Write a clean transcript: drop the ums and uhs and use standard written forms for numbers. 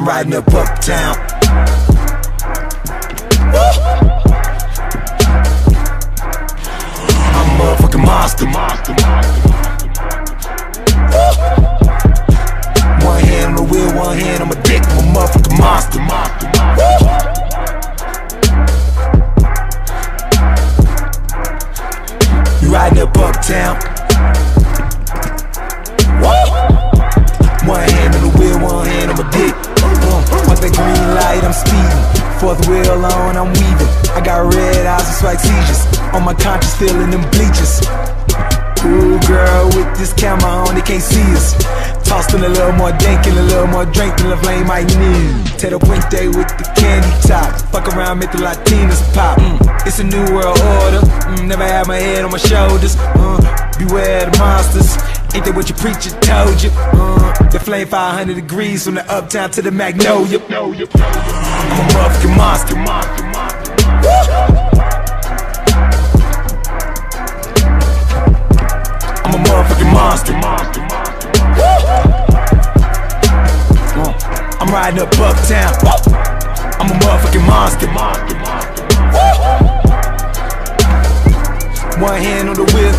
I'm riding up uptown. I'm a motherfucking monster. One hand on the wheel, one hand on my dick. I'm a motherfucking monster. You riding up uptown. One hand on the wheel, one hand on my dick. Want that green light, I'm speeding. Fourth wheel on, I'm weaving. I got red eyes and swag seizures. On my conscience, feeling them bleachers. Ooh, girl, with this camera on, they can't see us. Tossed in a little more dank and a little more drink than the flame might need. Tato Puente with the candy top. Fuck around, make the Latinas pop. It's a new world order. Never had my head on my shoulders. Beware the monsters. Ain't that what your preacher told you? The flame 500 degrees from the uptown to the Magnolia. I'm a motherfucking monster. I'm a motherfucking monster. I'm riding up uptown. I'm a motherfucking monster. One hand on the wheel.